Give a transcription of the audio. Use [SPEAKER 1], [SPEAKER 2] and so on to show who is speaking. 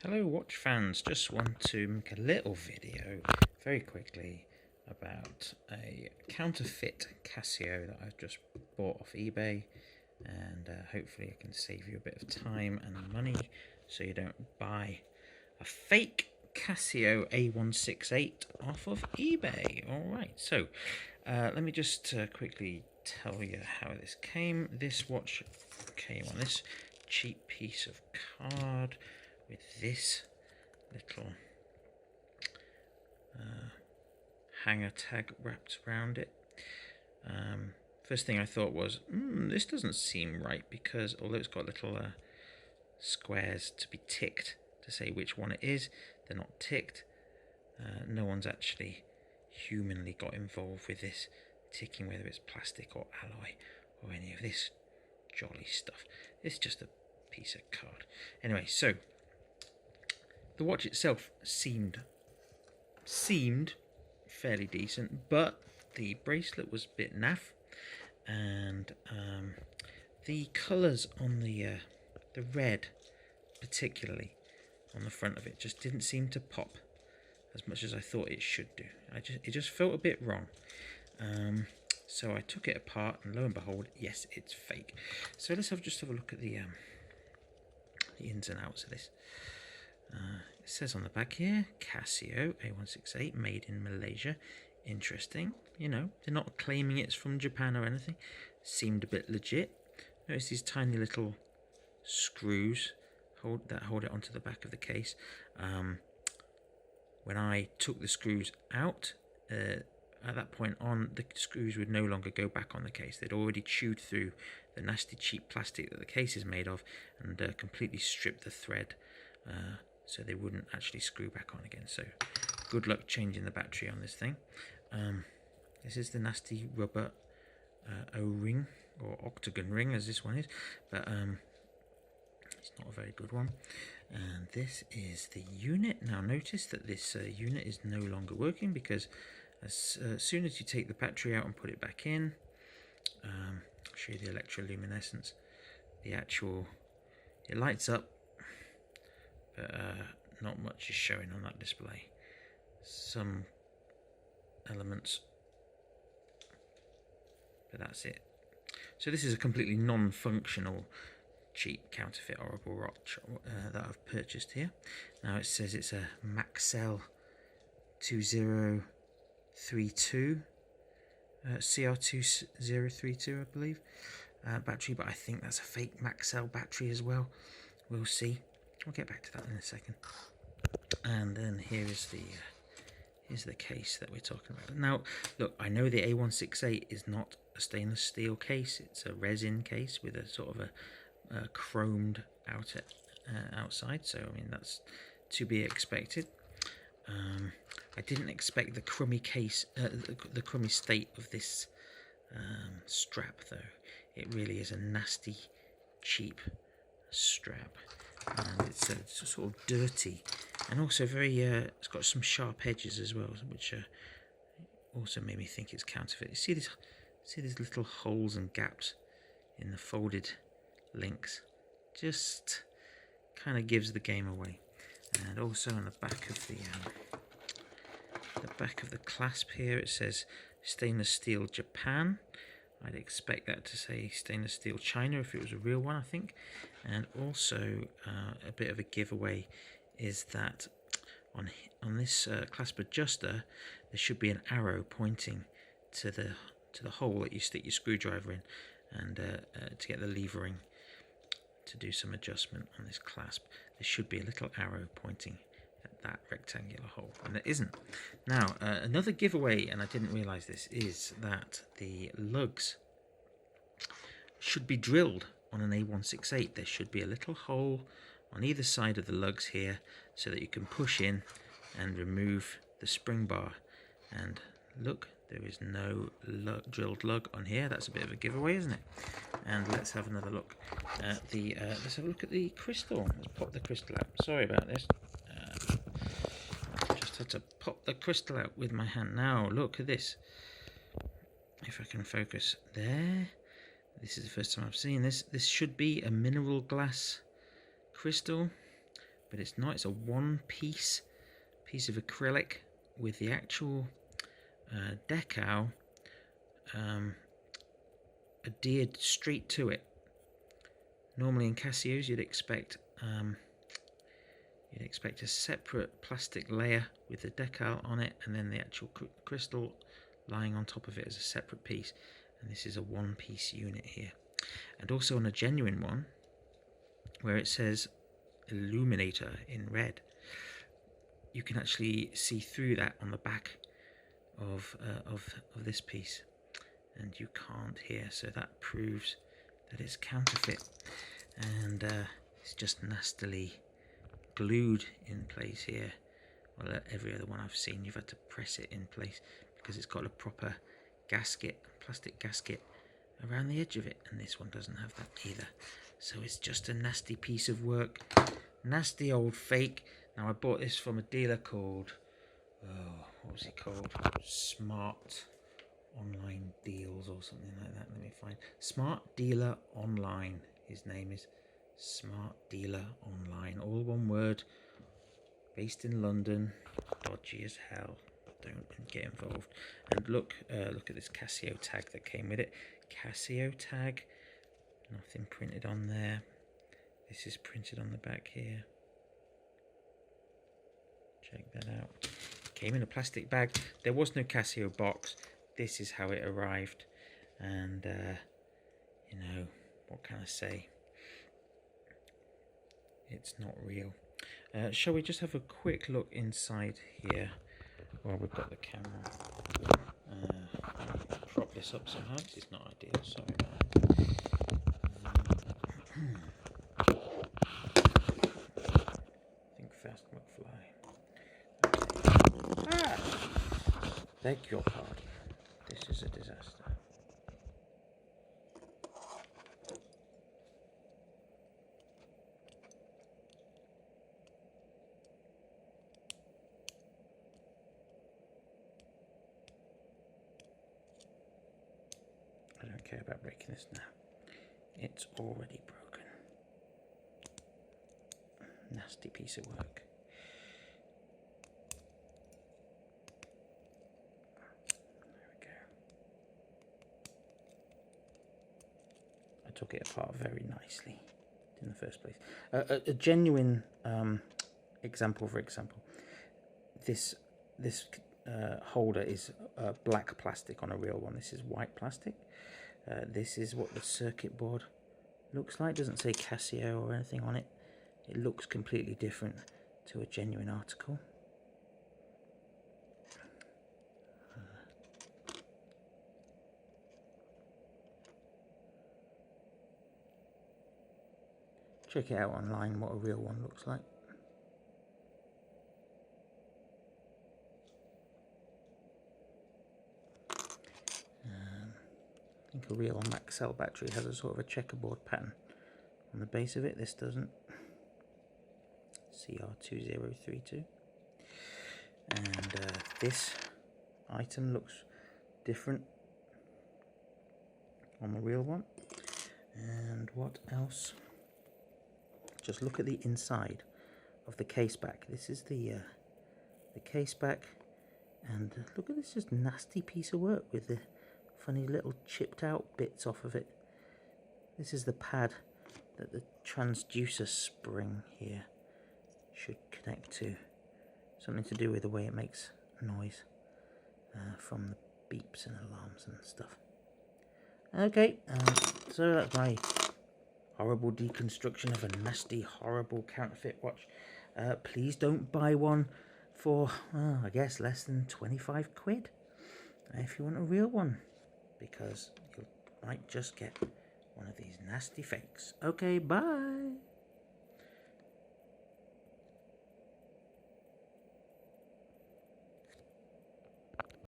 [SPEAKER 1] Hello watch fans, just want to make a little video very quickly about a counterfeit Casio that I've just bought off eBay, and hopefully I can save you a bit of time and money so you don't buy a fake Casio A168 off of eBay. Alright, so let me just quickly tell you how this came. This watch came on this cheap piece of card with this little hanger tag wrapped around it. First thing I thought was, this doesn't seem right, because although it's got little squares to be ticked to say which one it is, they're not ticked. No one's actually humanly got involved with this ticking, whether it's plastic or alloy or any of this jolly stuff. It's just a piece of card. Anyway, so the watch itself seemed fairly decent, but the bracelet was a bit naff, and the colours on the red, particularly on the front of it, just didn't seem to pop as much as I thought it should do. It just felt a bit wrong. So I took it apart, and lo and behold, yes, it's fake. So let's just have a look at the ins and outs of this. It says on the back here, Casio A168, made in Malaysia. Interesting. You know, they're not claiming it's from Japan or anything. Seemed a bit legit. Notice these tiny little screws that hold it onto the back of the case. When I took the screws out, at that point on, the screws would no longer go back on the case. They'd already chewed through the nasty cheap plastic that the case is made of, and completely stripped the thread, so they wouldn't actually screw back on again. So good luck changing the battery on this thing. This is the nasty rubber O-ring, or octagon ring as this one is, but it's not a very good one. And this is the unit. Now notice that this unit is no longer working, because as soon as you take the battery out and put it back in, I'll show you the electroluminescence. It lights up, but not much is showing on that display. Some elements, but that's it. So this is a completely non-functional, cheap, counterfeit, horrible watch that I've purchased here. Now it says it's a Maxell 2032 CR2032, I believe, battery, but I think that's a fake Maxell battery as well. We'll see. I'll get back to that in a second. And then here's the case that we're talking about. Now, look, I know the A168 is not a stainless steel case; it's a resin case with a sort of a chromed outside. So I mean, that's to be expected. I didn't expect the crummy case, the crummy state of this strap, though. It really is a nasty, cheap strap, and it's sort of dirty, and also very. It's got some sharp edges as well, which also made me think it's counterfeit. You see these little holes and gaps in the folded links. Just kind of gives the game away. And also on the back of the clasp here, it says stainless steel Japan. I'd expect that to say stainless steel China if it was a real one, I think. And also a bit of a giveaway is that on this clasp adjuster, there should be an arrow pointing to the hole that you stick your screwdriver in, and to get the levering to do some adjustment on this clasp, there should be a little arrow pointing at that rectangular hole, and there isn't. Now, another giveaway, and I didn't realise this, is that the lugs should be drilled on an A168. There should be a little hole on either side of the lugs here, so that you can push in and remove the spring bar. And look, there is no drilled lug on here. That's a bit of a giveaway, isn't it? And let's have another look at the crystal. Let's pop the crystal out. Sorry about this. Just had to pop the crystal out with my hand. Now look at this. If I can focus there. This is the first time I've seen this. This should be a mineral glass crystal, but it's not. It's a one piece of acrylic with the actual decal adhered straight to it. Normally in Casios you'd expect a separate plastic layer with the decal on it, and then the actual crystal lying on top of it as a separate piece. And this is a one-piece unit here. And also on a genuine one, where it says ILLUMINATOR in red, you can actually see through that on the back of this piece, and you can't here, so that proves that it's counterfeit. And it's just nastily glued in place here. Well, every other one I've seen, you've had to press it in place because it's got a proper gasket, plastic gasket around the edge of it, and this one doesn't have that either. So it's just a nasty piece of work, nasty old fake. Now I bought this from a dealer called, what was he called? Smart Online Deals or something like that. Let me find. Smart Dealer Online. His name is Smart Dealer Online. All one word. Based in London. Dodgy as hell. Don't get involved. And look at this Casio tag that came with it. Casio tag. Nothing printed on there. This is printed on the back here. Check that out. Came in a plastic bag. There was no Casio box. This is how it arrived. And you know, what can I say? It's not real. Shall we just have a quick look inside here while we've got the camera? Prop this up somehow. This is not ideal. Sorry about that. Think fast, McFly. Ah! Beg your pardon. This is a disaster. I don't care about breaking this now. It's already broken. Nasty piece of work. There we go. I took it apart very nicely in the first place. A genuine example, for example, this holder is black plastic on a real one. This is white plastic. This is what the circuit board looks like. It doesn't say Casio or anything on it. It looks completely different to a genuine article. Check it out online what a real one looks like. I think a real Maxell battery has a sort of a checkerboard pattern on the base of it. This doesn't. CR2032. And this item looks different on the real one. And what else? Just look at the inside of the case back. This is the case back, and look at this just nasty piece of work with the funny little chipped out bits off of it. This is the pad that the transducer spring here should connect to. Something to do with the way it makes noise from the beeps and alarms and stuff. Okay, so that's my horrible deconstruction of a nasty, horrible counterfeit watch. Please don't buy one for, well, I guess less than 25 quid if you want a real one, because you might just get one of these nasty fakes. Okay, bye.